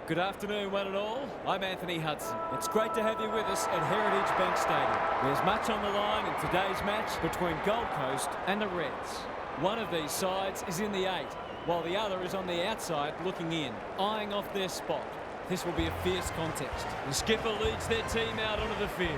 Good afternoon, one and all. I'm Anthony Hudson. It's great to have you with us at Heritage Bank Stadium. There's much on the line in today's match between Gold Coast and the Reds. One of these sides is in the 8, while the other is on the outside looking in, eyeing off their spot. This will be a fierce contest. The skipper leads their team out onto the field.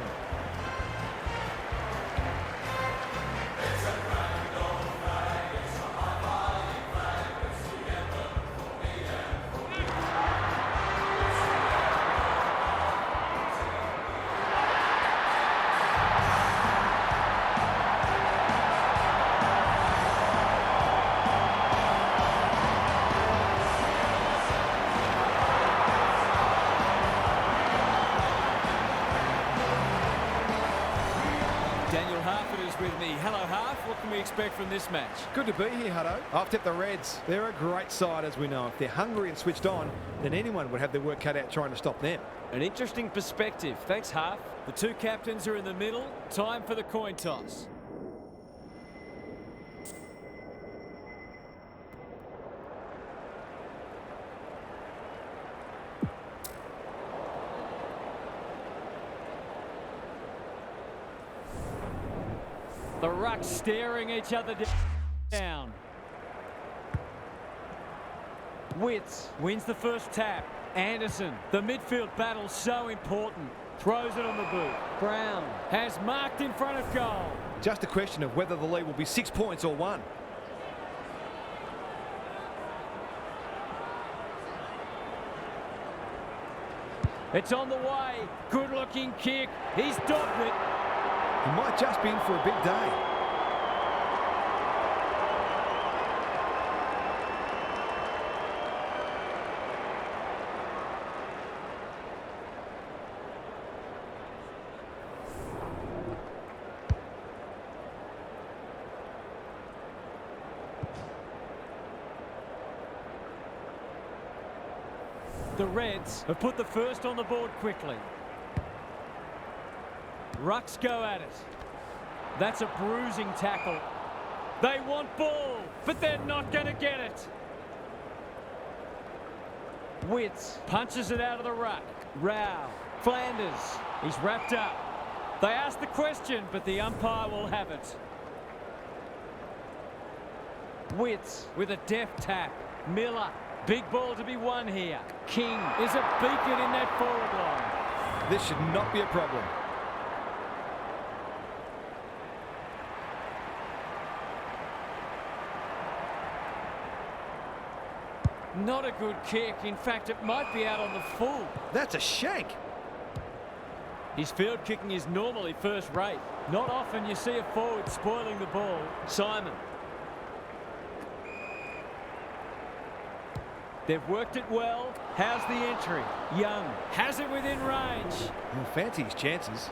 With me. Hello, Half. What can we expect from this match? Good to be here, Hutto. I've tipped the Reds. They're a great side, as we know. If they're hungry and switched on, then anyone would have their work cut out trying to stop them. An interesting perspective. Thanks, Half. The two captains are in the middle. Time for the coin toss. The rucks staring each other down. Witts wins the first tap. Anderson, the midfield battle so important. Throws it on the boot. Brown has marked in front of goal. Just a question of whether the lead will be 6 points or 1. It's on the way. Good looking kick. He's dogged it. He might just be in for a big day. The Reds have put the first on the board quickly. Rucks go at it. That's a bruising tackle. They want ball, but they're not going to get it. Witts punches it out of the ruck. Rao, Flanders, he's wrapped up. They ask the question, but the umpire will have it. Witts with a deft tap. Miller, big ball to be won here. King is a beacon in that forward line. This should not be a problem. Not a good kick. In fact, it might be out on the full. That's a shank. His field kicking is normally first rate. Not often you see a forward spoiling the ball. Simon. They've worked it well. How's the entry? Young has it within range. He'll fancy his chances.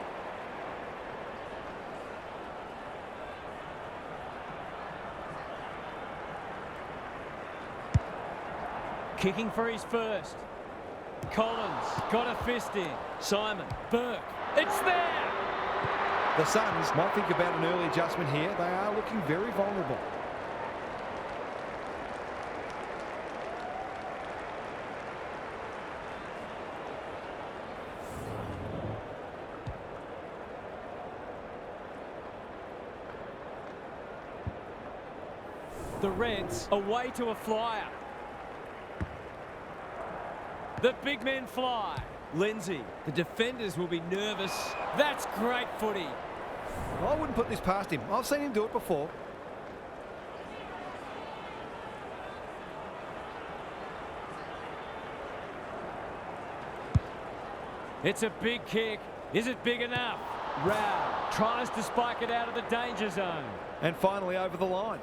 Kicking for his first. Collins got a fist in. Simon, Burke, it's there! The Suns might think about an early adjustment here. They are looking very vulnerable. The Reds away to a flyer. The big men fly. Lindsay, the defenders will be nervous. That's great footy. I wouldn't put this past him. I've seen him do it before. It's a big kick. Is it big enough? Rao tries to spike it out of the danger zone. And finally over the line.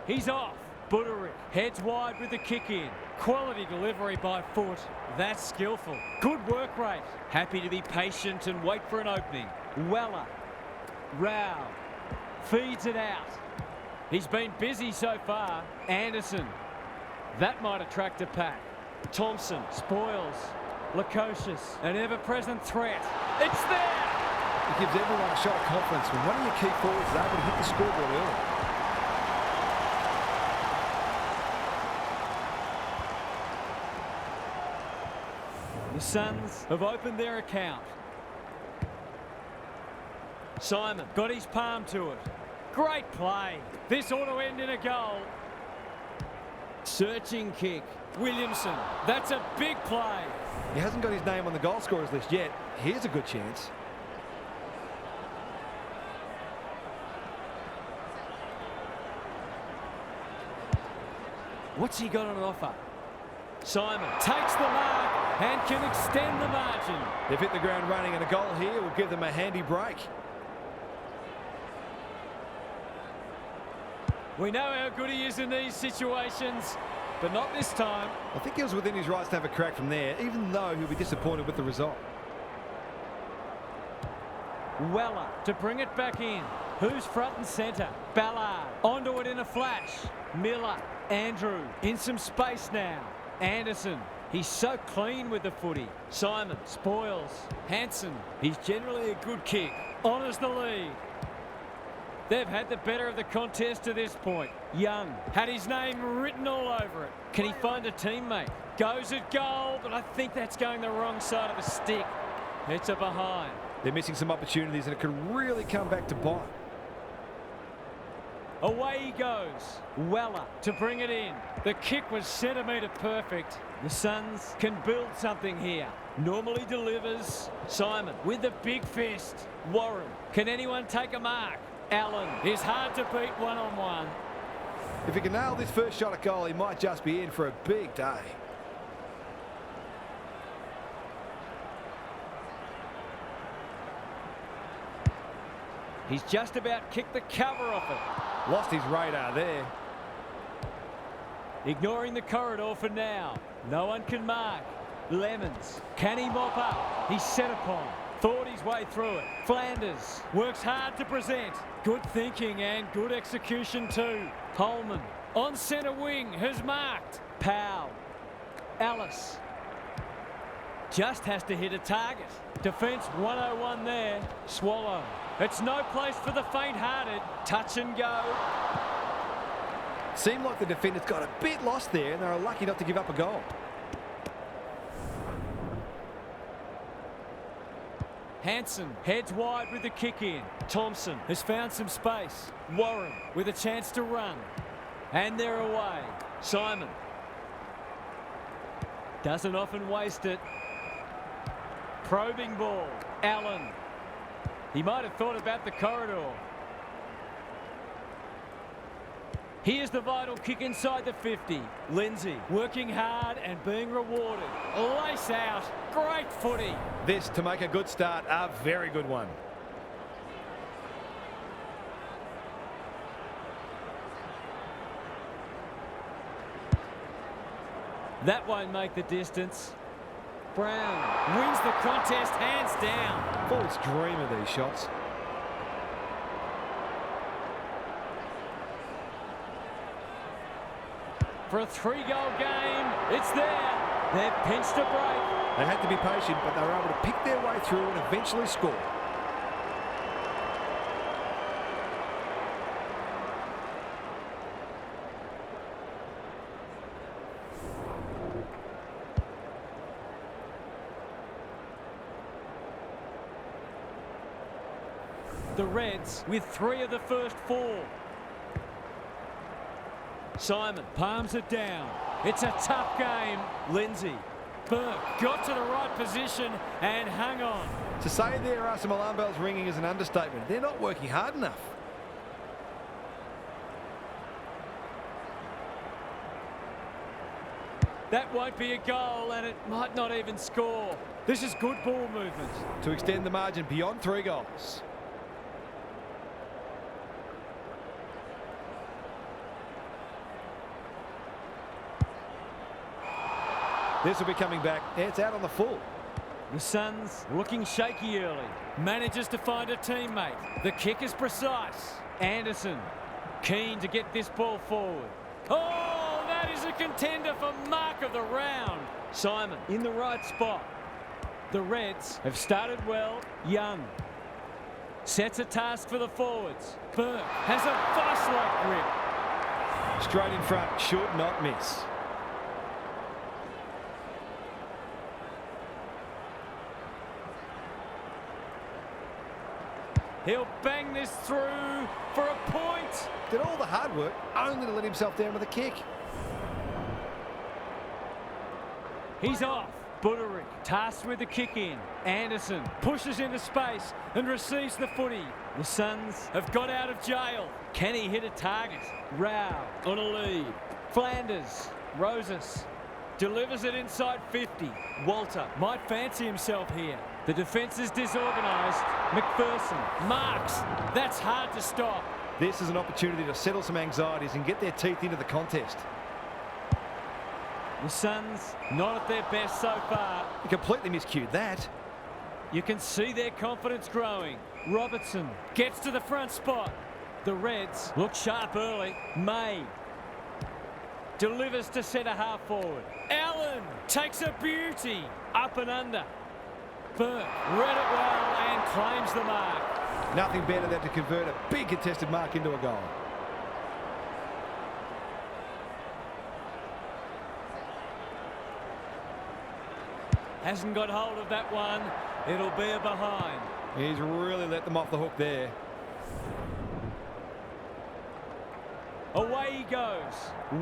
He's off. Buderick heads wide with the kick in. Quality delivery by foot. That's skillful. Good work rate. Happy to be patient and wait for an opening. Weller. Rao. Feeds it out. He's been busy so far. Anderson. That might attract a pack. Thompson spoils. Lukosius, an ever-present threat. It's there! It gives everyone a shot of confidence when one of your key forwards is able to hit the scoreboard early. The Suns have opened their account. Simon got his palm to it. Great play. This ought to end in a goal. Searching kick. Williamson. That's a big play. He hasn't got his name on the goal scorers list yet. Here's a good chance. What's he got on offer? Simon takes the mark and can extend the margin. They've hit the ground running, and a goal here will give them a handy break. We know how good he is in these situations, but not this time. I think he was within his rights to have a crack from there, even though he'll be disappointed with the result. Weller to bring it back in. Who's front and centre? Ballard onto it in a flash. Miller, Andrew in some space now. Anderson, he's so clean with the footy. Simon spoils. Hansen, he's generally a good kick. Honours the lead. They've had the better of the contest to this point. Young had his name written all over it. Can he find a teammate? Goes at goal, but I think that's going the wrong side of the stick. It's a behind. They're missing some opportunities, and it could really come back to bite. Away he goes. Weller to bring it in. The kick was centimetre perfect. The Suns can build something here. Normally delivers. Simon with the big fist. Warren. Can anyone take a mark? Allen is hard to beat one-on-one. If he can nail this first shot at goal, he might just be in for a big day. He's just about kicked the cover off it. Lost his radar there. Ignoring the corridor for now. No one can mark. Lemons. Can he mop up? He's set upon. Thought his way through it. Flanders works hard to present. Good thinking and good execution too. Holman on centre wing has marked. Powell. Alice. Just has to hit a target. Defence 101 there. Swallow. It's no place for the faint-hearted. Touch and go. Seemed like the defenders got a bit lost there, and they were lucky not to give up a goal. Hansen heads wide with the kick in. Thompson has found some space. Warren with a chance to run. And they're away. Simon doesn't often waste it. Probing ball. Allen. He might have thought about the corridor. Here's the vital kick inside the 50. Lindsay working hard and being rewarded. Lace out. Great footy. This, to make a good start, a very good one. That won't make the distance. Brown wins the contest hands down. Forwards dream of these shots. For a 3-goal game, it's there. They've pinched a break. They had to be patient, but they were able to pick their way through and eventually score. The Reds with 3 of the first 4. Simon palms it down. It's a tough game. Lindsay. Burke got to the right position and hung on. To say there are some alarm bells ringing is an understatement. They're not working hard enough. That won't be a goal, and it might not even score. This is good ball movement. To extend the margin beyond 3 goals. This will be coming back. It's out on the full. The Suns looking shaky early. Manages to find a teammate. The kick is precise. Anderson keen to get this ball forward. Oh, that is a contender for mark of the round. Simon in the right spot. The Reds have started well. Young sets a task for the forwards. Burke has a vice-like grip. Straight in front, should not miss. He'll bang this through for a point. Did all the hard work only to let himself down with a kick. He's off. Buderick tasked with the kick in. Anderson pushes into space and receives the footy. The Suns have got out of jail. Can he hit a target? Rao on a lead. Flanders. Rosas delivers it inside 50. Walter might fancy himself here. The defence is disorganised. McPherson marks. That's hard to stop. This is an opportunity to settle some anxieties and get their teeth into the contest. The Suns not at their best so far. He completely miscued that. You can see their confidence growing. Robertson gets to the front spot. The Reds look sharp early. May delivers to centre half forward. Allen takes a beauty. Up and under. Burke read it well and claims the mark. Nothing better than to convert a big contested mark into a goal. Hasn't got hold of that one. It'll be a behind. He's really let them off the hook there. Away he goes.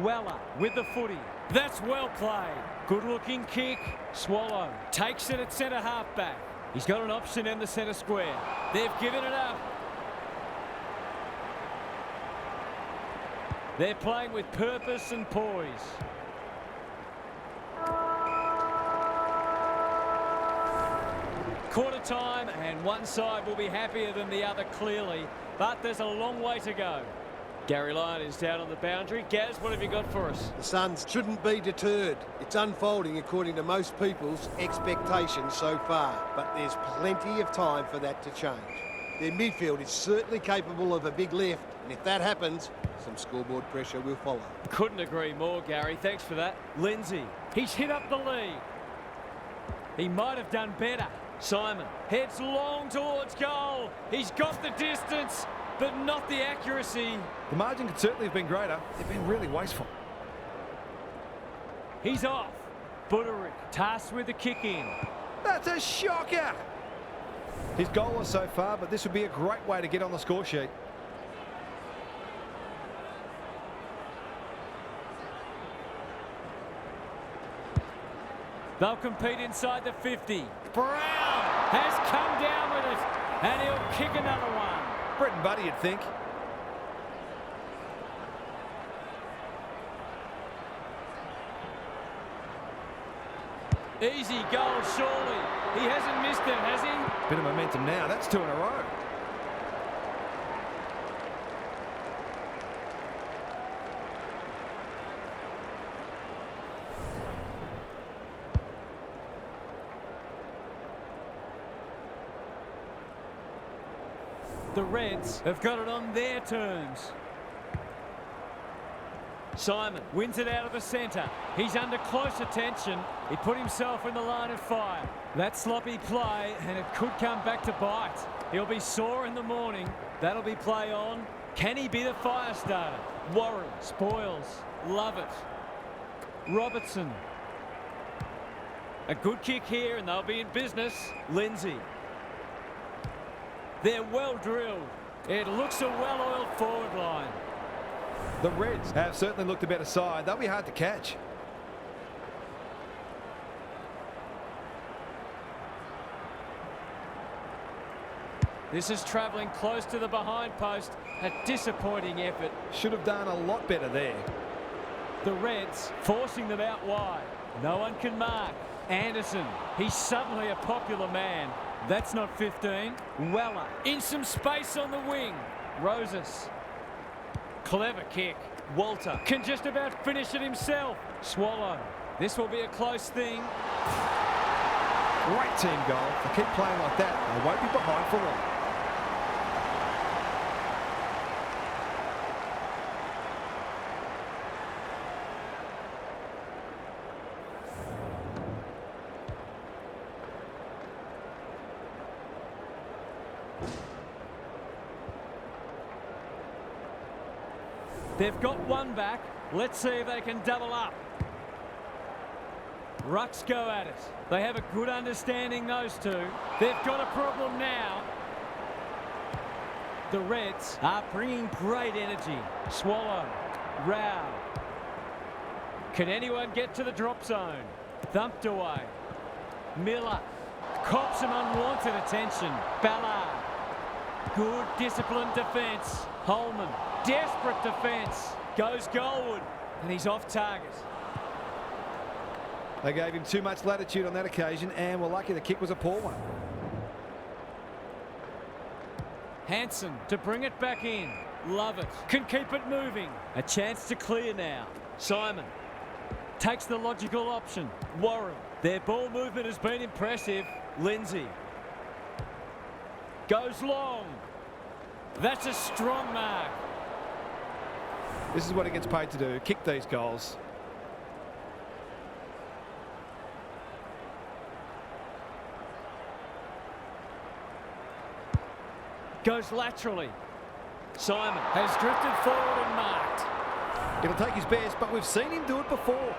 Weller with the footy. That's well played. Good looking kick. Swallow takes it at centre half back. He's got an option in the centre square. They've given it up. They're playing with purpose and poise. Quarter time, and one side will be happier than the other clearly, but there's a long way to go. Gary Lyon is down on the boundary. Gaz, what have you got for us? The Suns shouldn't be deterred. It's unfolding according to most people's expectations so far, but there's plenty of time for that to change. Their midfield is certainly capable of a big lift, and if that happens, some scoreboard pressure will follow. Couldn't agree more, Gary. Thanks for that. Lindsay, he's hit up the lead. He might have done better. Simon heads long towards goal. He's got the distance, but not the accuracy. The margin could certainly have been greater. They've been really wasteful. He's off. Buderick tasked with the kick in. That's a shocker. His goal was so far, but this would be a great way to get on the score sheet. They'll compete inside the 50. Brown has come down with it, and he'll kick another one. Brett and Buddy, you'd think. Easy goal, surely. He hasn't missed it, has he? Bit of momentum now. That's 2 in a row. The Reds have got it on their terms. Simon wins it out of the centre. He's under close attention. He put himself in the line of fire. That sloppy play, and it could come back to bite. He'll be sore in the morning. That'll be play on. Can he be the fire starter? Warren spoils. Love it. Robertson. A good kick here, and they'll be in business. Lindsay. They're well drilled. It looks a well-oiled forward line. The Reds have certainly looked a better side. They'll be hard to catch. This is travelling close to the behind post. A disappointing effort. Should have done a lot better there. The Reds forcing them out wide. No one can mark. Anderson, he's suddenly a popular man. That's not 15. Weller in some space on the wing. Rosas. Clever kick. Walter can just about finish it himself. Swallow. This will be a close thing. Great team goal. If they keep playing like that, they won't be behind for long. They've got one back. Let's see if they can double up. Rucks go at it. They have a good understanding, those two. They've got a problem now. The Reds are bringing great energy. Swallow. Rao. Can anyone get to the drop zone? Thumped away. Miller. Cops some unwanted attention. Ballard. Good disciplined defence. Holman. Desperate defence. Goes goalward. And he's off target. They gave him too much latitude on that occasion and were lucky the kick was a poor one. Hansen to bring it back in. Love it. Can keep it moving. A chance to clear now. Simon takes the logical option. Warren. Their ball movement has been impressive. Lindsay goes long. That's a strong mark. This is what he gets paid to do, kick these goals. Goes laterally. Simon has drifted forward and marked. It'll take his best, but we've seen him do it before.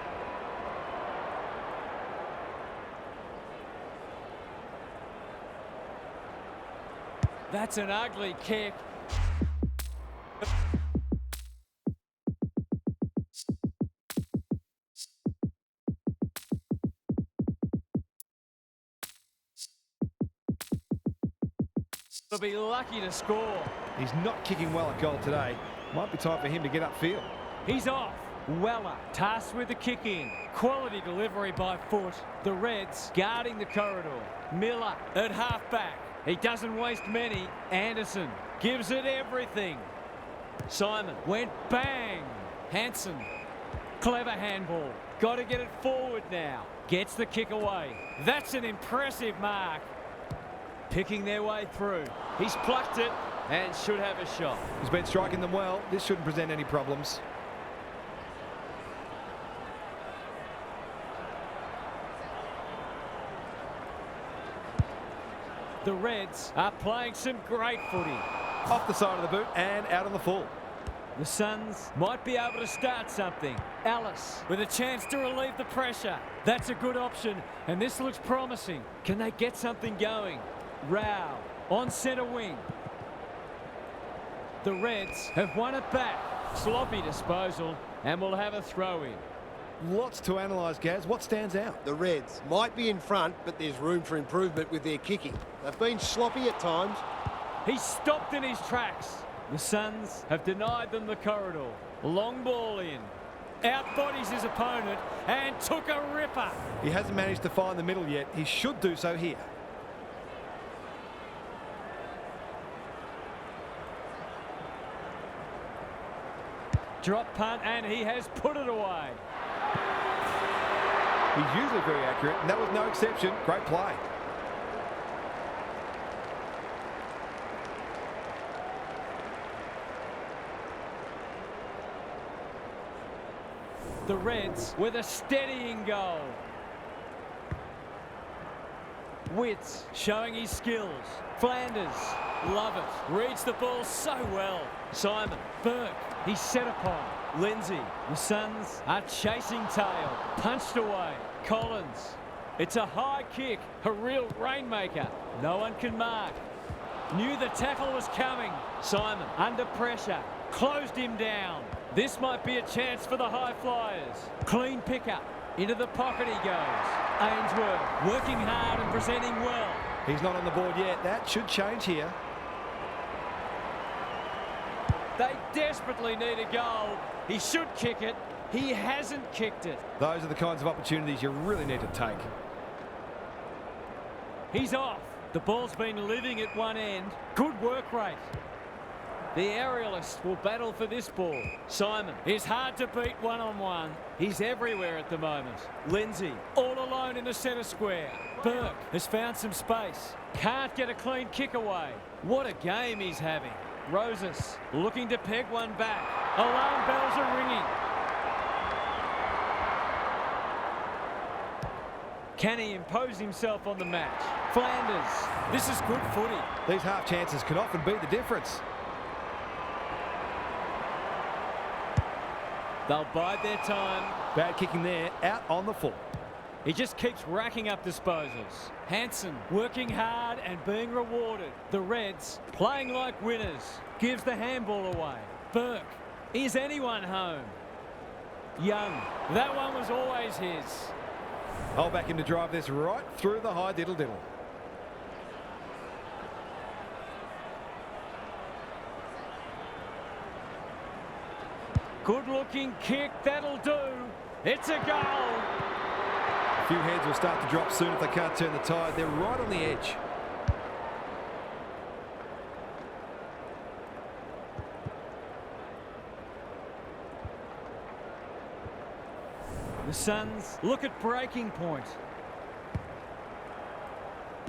That's an ugly kick. They'll be lucky to score. He's not kicking well at goal today. Might be time for him to get upfield. He's off. Weller tasked with the kick in. Quality delivery by foot. The Reds guarding the corridor. Miller at half-back. He doesn't waste many. Anderson gives it everything. Simon went bang. Hansen. Clever handball. Got to get it forward now. Gets the kick away. That's an impressive mark. Picking their way through. He's plucked it and should have a shot. He's been striking them well. This shouldn't present any problems. The Reds are playing some great footy. Off the side of the boot and out on the full. The Suns might be able to start something. Ellis with a chance to relieve the pressure. That's a good option, and this looks promising. Can they get something going? Rao on centre wing. The Reds have won it back. Sloppy disposal, and will have a throw in. Lots to analyse, Gaz. What stands out? The Reds might be in front, but there's room for improvement with their kicking. They've been sloppy at times. He's stopped in his tracks. The Suns have denied them the corridor. Long ball in. Outbodies his opponent and took a ripper. He hasn't managed to find the middle yet. He should do so here. Drop punt, and he has put it away. He's usually very accurate, and that was no exception. Great play. The Reds with a steadying goal. Witts showing his skills. Flanders, love it. Reads the ball so well. Simon, Burke, he's set upon. Lindsay, the Suns are chasing tail. Punched away. Collins, it's a high kick. A real rainmaker. No one can mark. Knew the tackle was coming. Simon, under pressure. Closed him down. This might be a chance for the high flyers. Clean pickup. Into the pocket he goes. Ainsworth working hard and presenting well. He's not on the board yet. That should change here. They desperately need a goal. He should kick it. He hasn't kicked it. Those are the kinds of opportunities you really need to take. He's off. The ball's been living at one end. Good work rate. The aerialist will battle for this ball. Simon is hard to beat one-on-one. He's everywhere at the moment. Lindsay all alone in the centre square. Burke has found some space. Can't get a clean kick away. What a game he's having. Roses looking to peg one back. Alarm bells are ringing. Can he impose himself on the match? Flanders, this is good footy. These half chances can often be the difference. They'll bide their time. Bad kicking there, out on the full. He just keeps racking up disposals. Hansen working hard and being rewarded. The Reds playing like winners. Gives the handball away. Burke. Is anyone home? Young. That one was always his. I'll back him to drive this right through the high diddle-diddle. Good-looking kick. That'll do. It's a goal. A few heads will start to drop soon if they can't turn the tide. They're right on the edge. The Suns look at breaking point.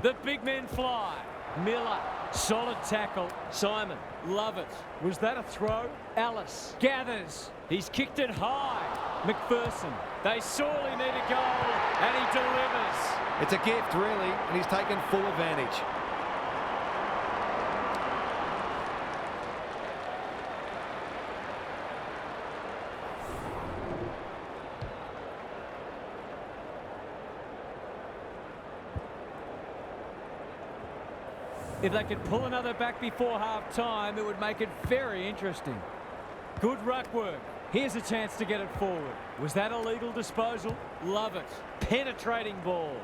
The big men fly. Miller, solid tackle. Simon, love it. Was that a throw? Ellis gathers. He's kicked it high. McPherson, they sorely need a goal, and he delivers. It's a gift, really, and he's taken full advantage. If they could pull another back before half-time, it would make it very interesting. Good ruck work. Here's a chance to get it forward. Was that a legal disposal? Love it. Penetrating ball.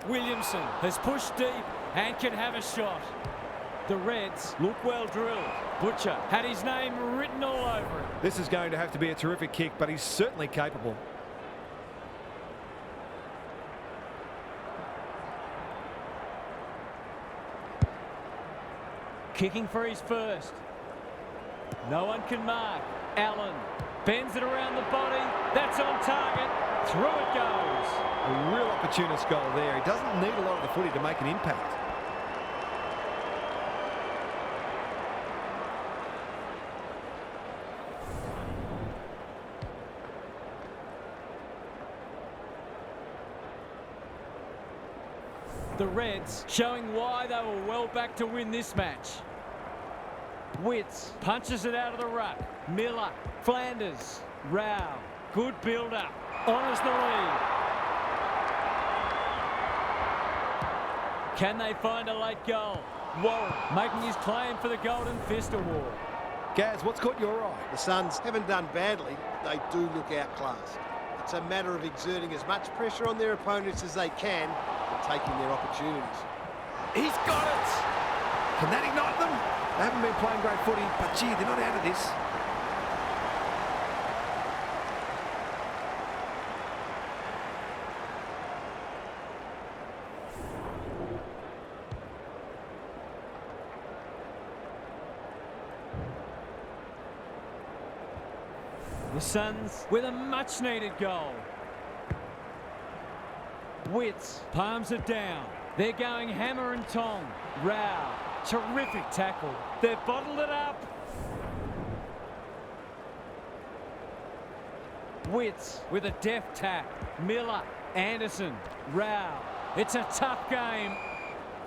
Williamson has pushed deep and can have a shot. The Reds look well drilled. Butcher had his name written all over it. This is going to have to be a terrific kick, but he's certainly capable. Kicking for his first. No one can mark. Allen bends it around the body. That's on target. Through it goes. A real opportunist goal there. He doesn't need a lot of the footy to make an impact. The Reds showing why they were well back to win this match. Witts punches it out of the ruck. Miller, Flanders, Rao. Good build-up. Honours the lead. Can they find a late goal? Warren making his claim for the Golden Fist Award. Gaz, what's caught your eye? The Suns haven't done badly. They do look outclassed. It's a matter of exerting as much pressure on their opponents as they can and taking their opportunities. He's got it! Can that ignite them? They haven't been playing great footy, but gee, they're not out of this. The Suns with a much-needed goal. Witts palms it down. They're going hammer and tong. Rao, terrific tackle. They've bottled it up. Witts with a deft tap. Miller, Anderson, Rao. It's a tough game.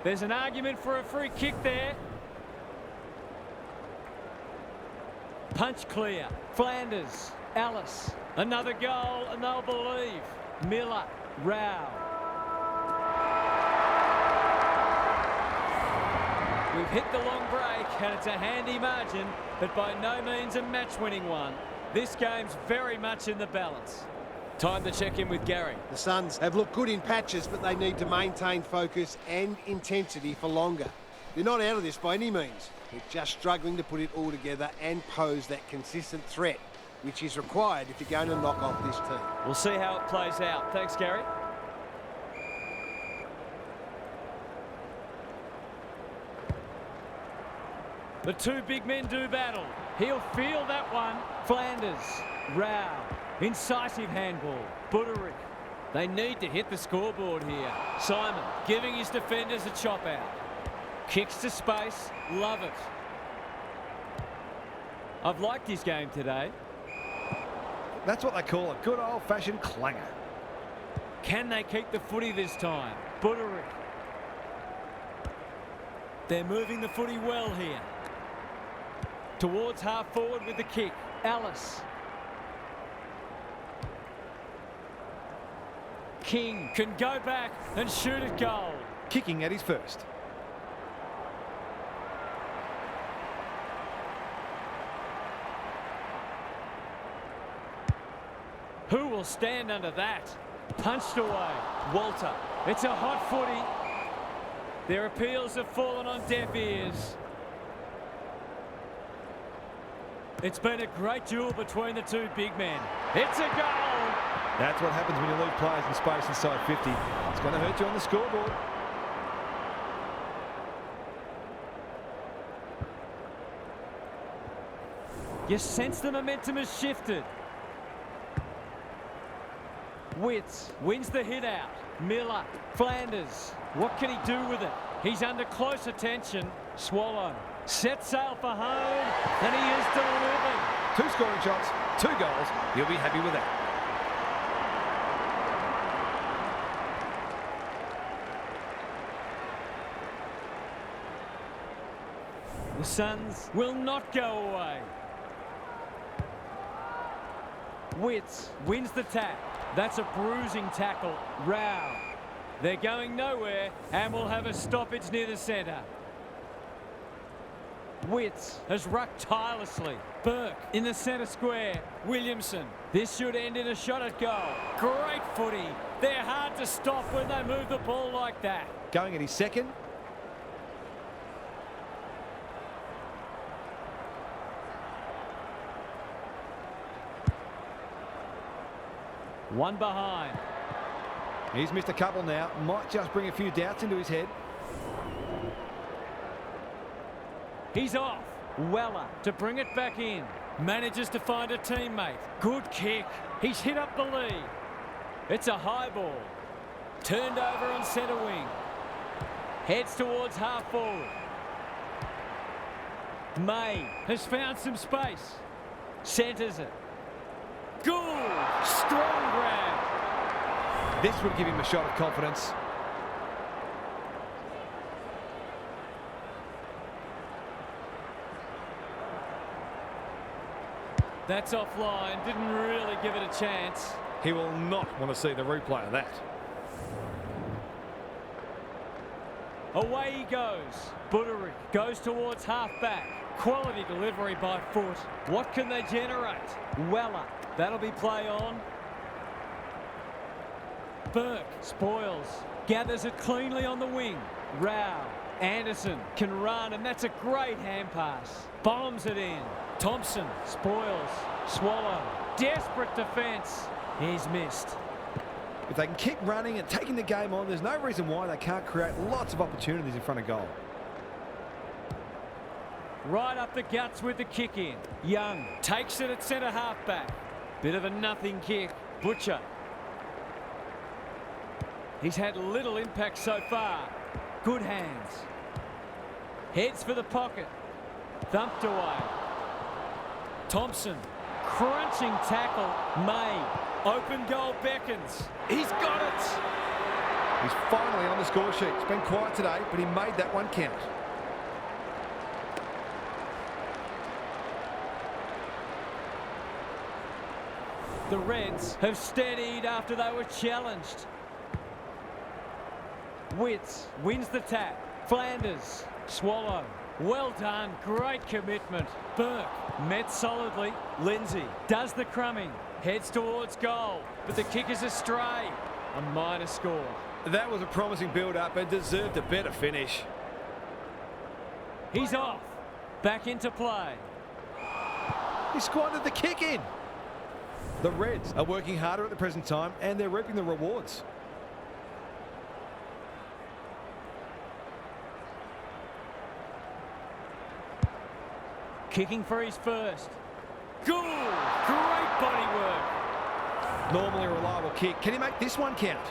There's an argument for a free kick there. Punch clear. Flanders, Ellis. Another goal and they'll believe. Miller, Rao. We've hit the long break and it's a handy margin, but by no means a match-winning one. This game's very much in the balance. Time to check in with Gary. The Suns have looked good in patches, but they need to maintain focus and intensity for longer. They're not out of this by any means. They're just struggling to put it all together and pose that consistent threat, which is required if you're going to knock off this team. We'll see how it plays out. Thanks, Gary. The two big men do battle. He'll feel that one. Flanders, Rao, incisive handball. Butterick. They need to hit the scoreboard here. Simon giving his defenders a chop out. Kicks to space. Love it. I've liked his game today. That's what they call a good old-fashioned clanger. Can they keep the footy this time? Butterick. They're moving the footy well here. Towards half forward with the kick. Ellis. King can go back and shoot at goal. Kicking at his first. Who will stand under that? Punched away. Walter. It's a hot footy. Their appeals have fallen on deaf ears. It's been a great duel between the two big men. It's a goal! That's what happens when you leave players in space inside 50. It's going to hurt you on the scoreboard. You sense the momentum has shifted. Witts wins the hit out. Miller, Flanders. What can he do with it? He's under close attention. Swallow sets sail for home, and he is delivered. 2 scoring shots, 2 goals. He'll be happy with that. The Suns will not go away. Witts wins the tap. That's a bruising tackle. Rao. They're going nowhere and will have a stoppage near the centre. Witts has rucked tirelessly. Burke in the centre square. Williamson. This should end in a shot at goal. Great footy. They're hard to stop when they move the ball like that. Going at his second. One behind. He's missed a couple now. Might just bring a few doubts into his head. He's off. Weller to bring it back in. Manages to find a teammate. Good kick. He's hit up the lead. It's a high ball. Turned over on centre wing. Heads towards half forward. May has found some space. Centres it. Good. Strong grab. This would give him a shot of confidence. That's offline. Didn't really give it a chance. He will not want to see the replay of that. Away he goes. Buderick goes towards half-back. Quality delivery by foot. What can they generate? Weller. That'll be play on. Burke spoils. Gathers it cleanly on the wing. Rao. Anderson can run, and that's a great hand pass. Bombs it in. Thompson spoils. Swallow. Desperate defence. He's missed. If they can keep running and taking the game on, there's no reason why they can't create lots of opportunities in front of goal. Right up the guts with the kick in. Young takes it at centre half-back. Bit of a nothing kick. Butcher. He's had little impact so far. Good hands. Heads for the pocket. Thumped away. Thompson. Crunching tackle. May. Open goal beckons. He's got it. He's finally on the score sheet. It's been quiet today, but he made that one count. The Reds have steadied after they were challenged. Witts wins the tap. Flanders. Swallow. Well done. Great commitment. Burke met solidly. Lindsay does the crumbing. Heads towards goal. But the kick is astray. A minor score. That was a promising build-up and deserved a better finish. He's off. Back into play. He squandered the kick in. The Reds are working harder at the present time and they're reaping the rewards. Kicking for his first. Good. Great body work. Normally a reliable kick. Can he make this one count?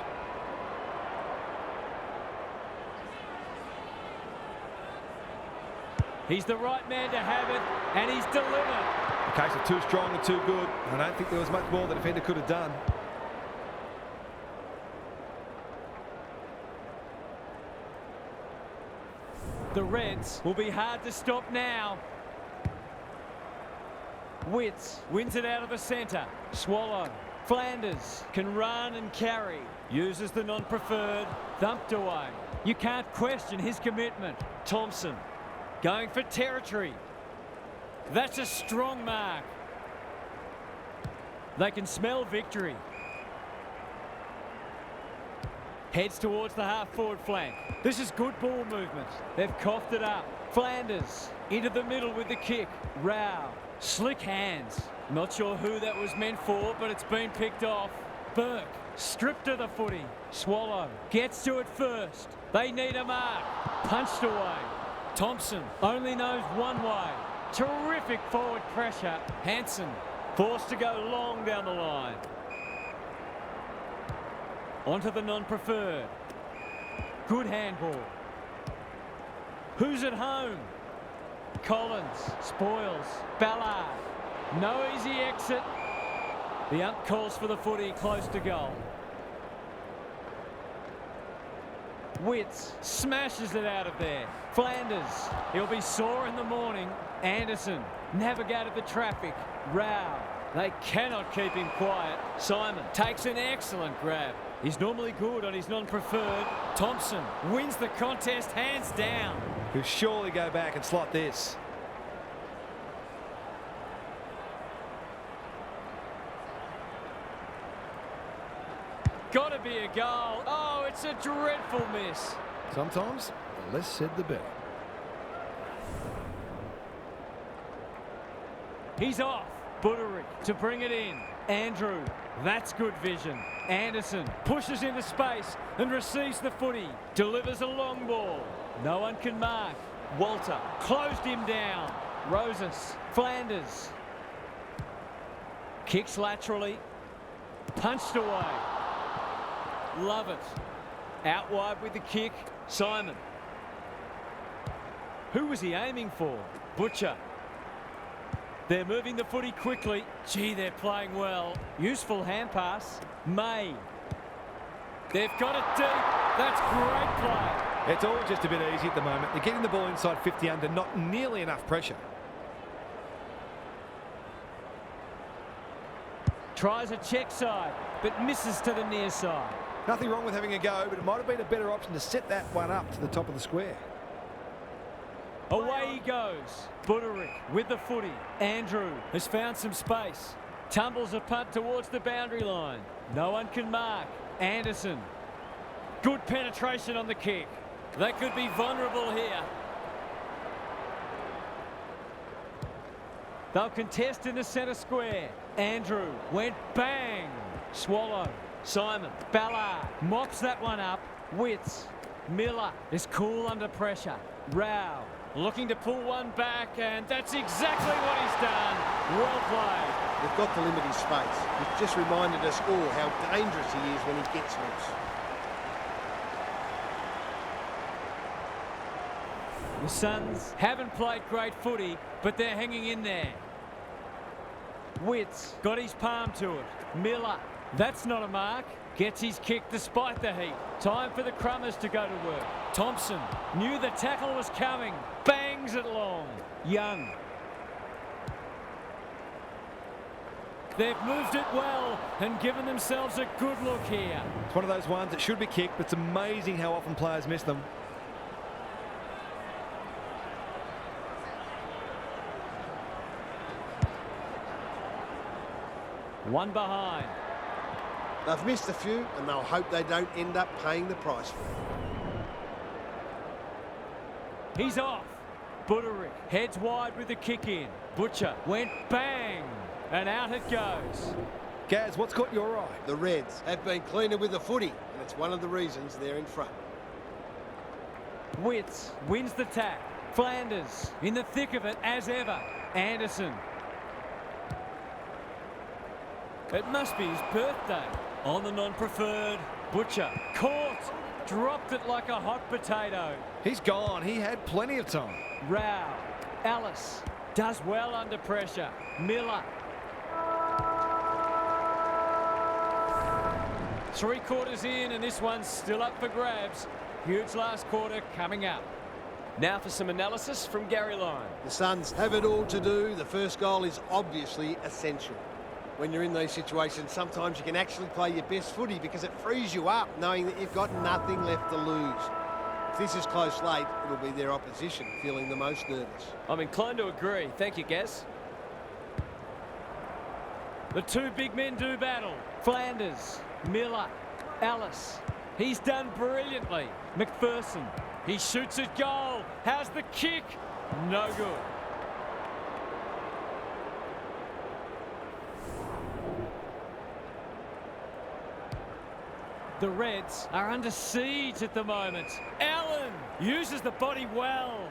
He's the right man to have it, and he's delivered. A case of too strong and too good. I don't think there was much more the defender could have done. The Reds will be hard to stop now. Witts wins it out of the centre. Swallow. Flanders can run and carry. Uses the non-preferred. Thumped away. You can't question his commitment. Thompson going for territory. That's a strong mark. They can smell victory. Heads towards the half-forward flank. This is good ball movement. They've coughed it up. Flanders into the middle with the kick. Rao. Slick hands. Not sure who that was meant for, but it's been picked off. Burke stripped of the footy. Swallow gets to it first. They need a mark. Punched away. Thompson only knows one way. Terrific forward pressure. Hansen forced to go long down the line. Onto the non-preferred. Good handball. Who's at home? Collins spoils. Ballard. No easy exit. The ump calls for the footy close to goal. Witts smashes it out of there. Flanders, he'll be sore in the morning. Anderson navigated the traffic. Rao, they cannot keep him quiet. Simon takes an excellent grab. He's normally good on his non-preferred. Thompson wins the contest hands down. He'll surely go back and slot this. Got to be a goal. Oh, it's a dreadful miss. Sometimes, the less said the better. He's off. Butterick to bring it in. Andrew, that's good vision. Anderson pushes into space and receives the footy. Delivers a long ball. No one can mark. Walter closed him down. Rosas, Flanders. Kicks laterally. Punched away. Love it. Out wide with the kick. Simon. Who was he aiming for? Butcher. They're moving the footy quickly. Gee, they're playing well. Useful hand pass. May. They've got it deep. That's great play. It's all just a bit easy at the moment. They're getting the ball inside 50 under, not nearly enough pressure. Tries a check side, but misses to the near side. Nothing wrong with having a go, but it might have been a better option to set that one up to the top of the square. Away he goes. Butterick with the footy. Andrew has found some space. Tumbles a punt towards the boundary line. No one can mark. Anderson. Good penetration on the kick. They could be vulnerable here. They'll contest in the centre square. Andrew went bang. Swallow. Simon. Ballard mops that one up. Witts. Miller is cool under pressure. Rao looking to pull one back, and that's exactly what he's done. Well played. They've got to limit his space. He's just reminded us all how dangerous he is when he gets loose. The Suns haven't played great footy, but they're hanging in there. Witts got his palm to it. Miller, that's not a mark. Gets his kick despite the heat. Time for the Crummers to go to work. Thompson knew the tackle was coming. Bangs it long. Young. They've moved it well and given themselves a good look here. It's one of those ones that should be kicked, but it's amazing how often players miss them. One behind. They've missed a few, and they'll hope they don't end up paying the price for it. He's off. Butterick heads wide with the kick in. Butcher went bang, and out it goes. Gaz, what's caught your eye? The Reds have been cleaner with the footy, and it's one of the reasons they're in front. Witts wins the tap. Flanders in the thick of it as ever. Anderson. It must be his birthday. On the non-preferred. Butcher caught. Dropped it like a hot potato. He's gone. He had plenty of time. Rao. Alice does well under pressure. Miller. 3 quarters in, and this one's still up for grabs. Huge last quarter coming up. Now for some analysis from Gary Lyon. The Suns have it all to do. The first goal is obviously essential. When you're in these situations, sometimes you can actually play your best footy because it frees you up knowing that you've got nothing left to lose. If this is close late, it'll be their opposition feeling the most nervous. I'm inclined to agree. Thank you, Gaz. The two big men do battle. Flanders, Miller, Ellis. He's done brilliantly. McPherson. He shoots at goal. How's the kick? No good. The Reds are under siege at the moment. Allen uses the body well.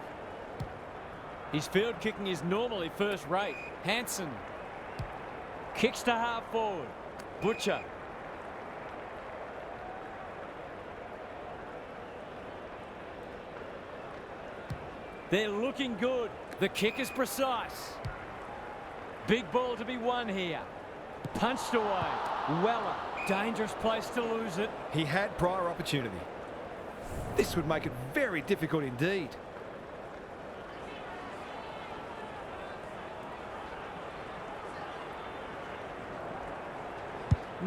His field kicking is normally first rate. Hansen kicks to half forward. Butcher. They're looking good. The kick is precise. Big ball to be won here. Punched away. Weller. Dangerous place to lose it. He had prior opportunity. This would make it very difficult indeed.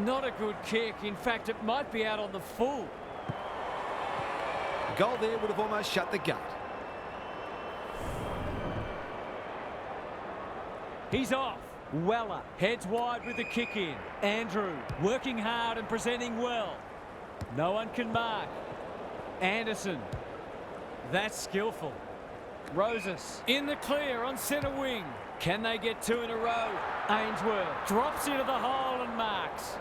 Not a good kick. In fact, it might be out on the full. A goal there would have almost shut the gate. He's off. Weller heads wide with the kick in. Andrew working hard and presenting well. No one can mark. Anderson. That's skillful. Roses in the clear on centre wing. Can they get two in a row? Ainsworth drops into the hole and marks.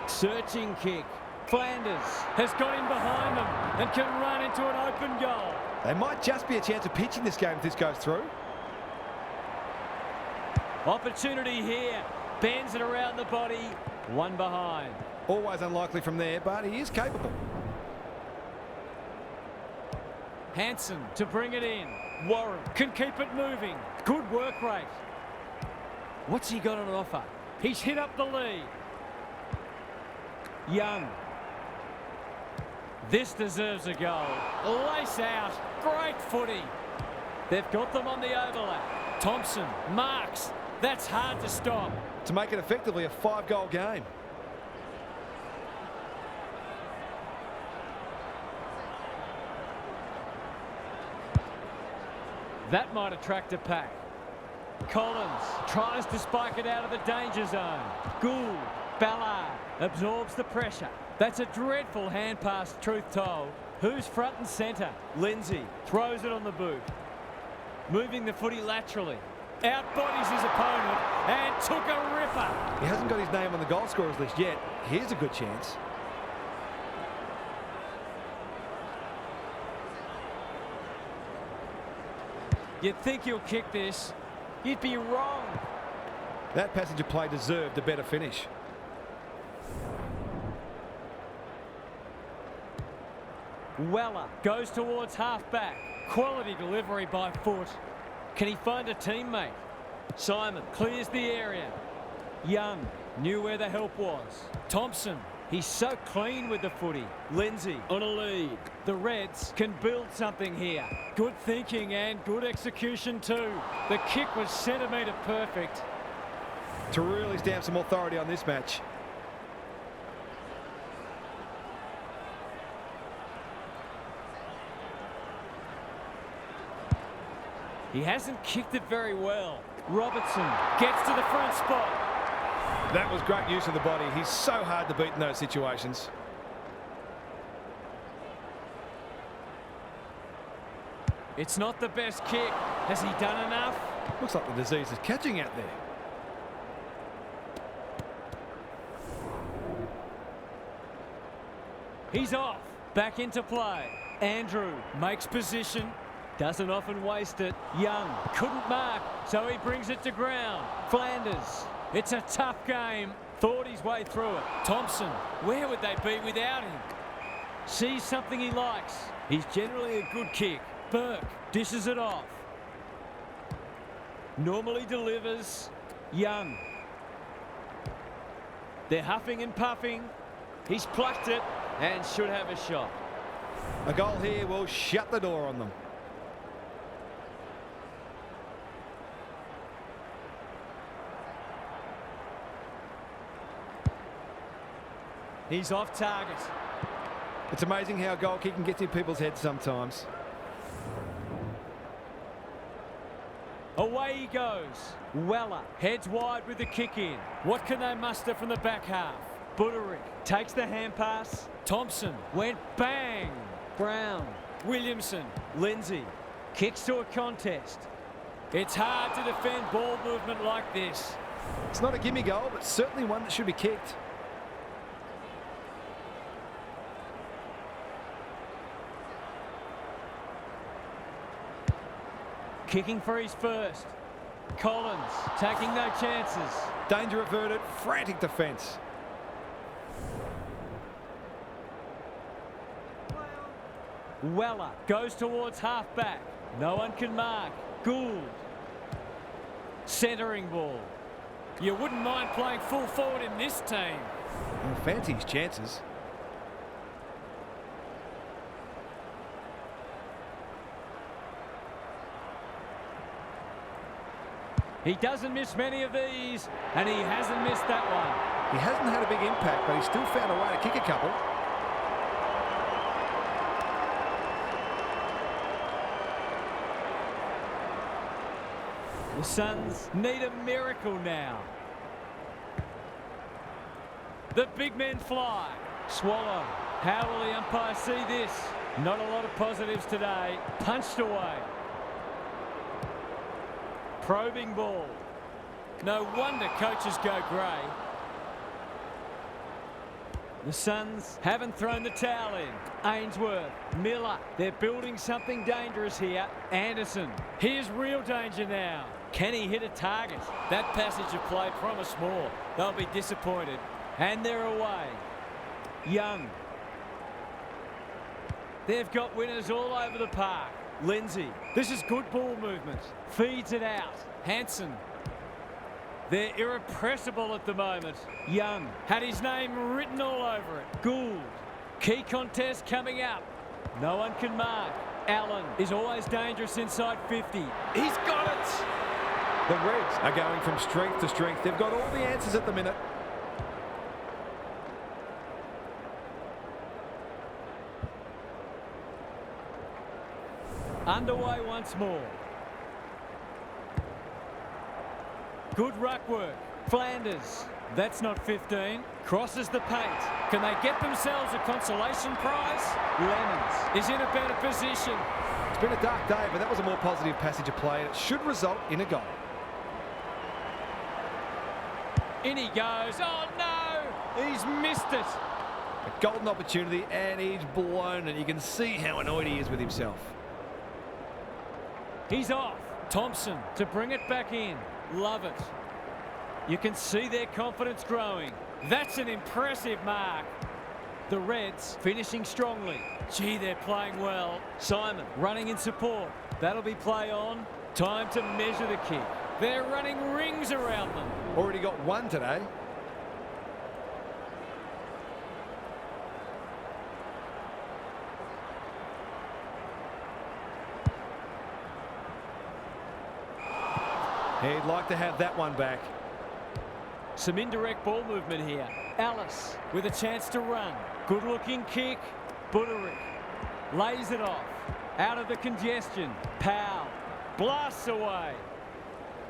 Searching kick. Flanders has got in behind them and can run into an open goal. They might just be a chance of pitching this game if this goes through. Opportunity here. Bends it around the body. One behind. Always unlikely from there, but he is capable. Hansen to bring it in. Warren can keep it moving. Good work rate. What's he got on offer? He's hit up the lead. Young. This deserves a goal. Lace out. Great footy. They've got them on the overlap. Thompson marks. That's hard to stop. To make it effectively a 5-goal game. That might attract a pack. Collins tries to spike it out of the danger zone. Gould, Ballard absorbs the pressure. That's a dreadful hand pass, truth told. Who's front and centre? Lindsay throws it on the boot. Moving the footy laterally. Outbodies his opponent and took a ripper. He hasn't got his name on the goal scorers list yet. Here's a good chance. You'd think he'll kick this. You'd be wrong. That passage of play deserved a better finish. Weller goes towards half-back. Quality delivery by foot. Can he find a teammate? Simon clears the area. Young knew where the help was. Thompson, he's so clean with the footy. Lindsay on a lead. The Reds can build something here. Good thinking and good execution too. The kick was centimetre perfect. To really stamp some authority on this match. He hasn't kicked it very well. Robertson gets to the front spot. That was great use of the body. He's so hard to beat in those situations. It's not the best kick. Has he done enough? Looks like the disease is catching out there. He's off. Back into play. Andrew makes position. Doesn't often waste it. Young couldn't mark, so he brings it to ground. Flanders. It's a tough game. Thought his way through it. Thompson. Where would they be without him? Sees something he likes. He's generally a good kick. Burke dishes it off. Normally delivers. Young. They're huffing and puffing. He's plucked it and should have a shot. A goal here will shut the door on them. He's off target. It's amazing how goal kicking gets in people's heads sometimes. Away he goes. Weller heads wide with the kick in. What can they muster from the back half? Buderick takes the hand pass. Thompson went bang. Brown. Williamson. Lindsay kicks to a contest. It's hard to defend ball movement like this. It's not a gimme goal, but certainly one that should be kicked. Kicking for his first. Collins taking no chances. Danger averted, frantic defence. Weller goes towards half-back. No one can mark. Gould. Centering ball. You wouldn't mind playing full forward in this team. Well, fancy his chances. He doesn't miss many of these, and he hasn't missed that one. He hasn't had a big impact, but he's still found a way to kick a couple. The Suns need a miracle now. The big men fly. Swallow. How will the umpire see this? Not a lot of positives today. Punched away. Probing ball. No wonder coaches go grey. The Suns haven't thrown the towel in. Ainsworth, Miller, they're building something dangerous here. Anderson, here's real danger now. Can he hit a target? That passage of play promised more. They'll be disappointed. And they're away. Young. They've got winners all over the park. Lindsay, this is good ball movement. Feeds it out. Hanson. They're irrepressible at the moment. Young had his name written all over it. Gould. Key contest coming up. No one can mark. Allen is always dangerous inside 50. He's got it! The Reds are going from strength to strength. They've got all the answers at the minute. Underway once more. Good ruck work. Flanders. That's not 15. Crosses the paint. Can they get themselves a consolation prize? Lemons is in a better position. It's been a dark day, but that was a more positive passage of play, and it should result in a goal. In he goes. Oh, no! He's missed it. A golden opportunity, and he's blown it. You can see how annoyed he is with himself. He's off. Thompson to bring it back in. Love it. You can see their confidence growing. That's an impressive mark. The Reds finishing strongly. Gee, they're playing well. Simon running in support. That'll be play on. Time to measure the kick. They're running rings around them. Already got one today. He'd like to have that one back. Some indirect ball movement here. Ellis with a chance to run. Good looking kick. Buderick lays it off. Out of the congestion. Powell blasts away.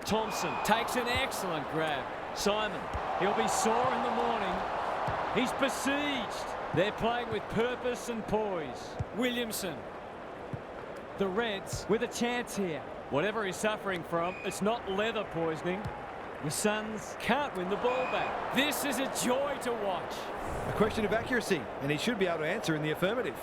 Thompson takes an excellent grab. Simon, he'll be sore in the morning. He's besieged. They're playing with purpose and poise. Williamson. The Reds with a chance here. Whatever he's suffering from, it's not leather poisoning. The Suns can't win the ball back. This is a joy to watch. A question of accuracy, and he should be able to answer in the affirmative.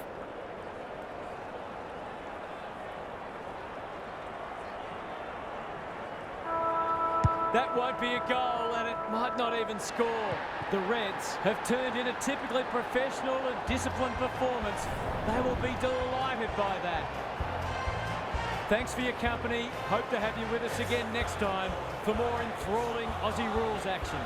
That won't be a goal, and it might not even score. The Reds have turned in a typically professional and disciplined performance. They will be delighted by that. Thanks for your company. Hope to have you with us again next time for more enthralling Aussie rules action.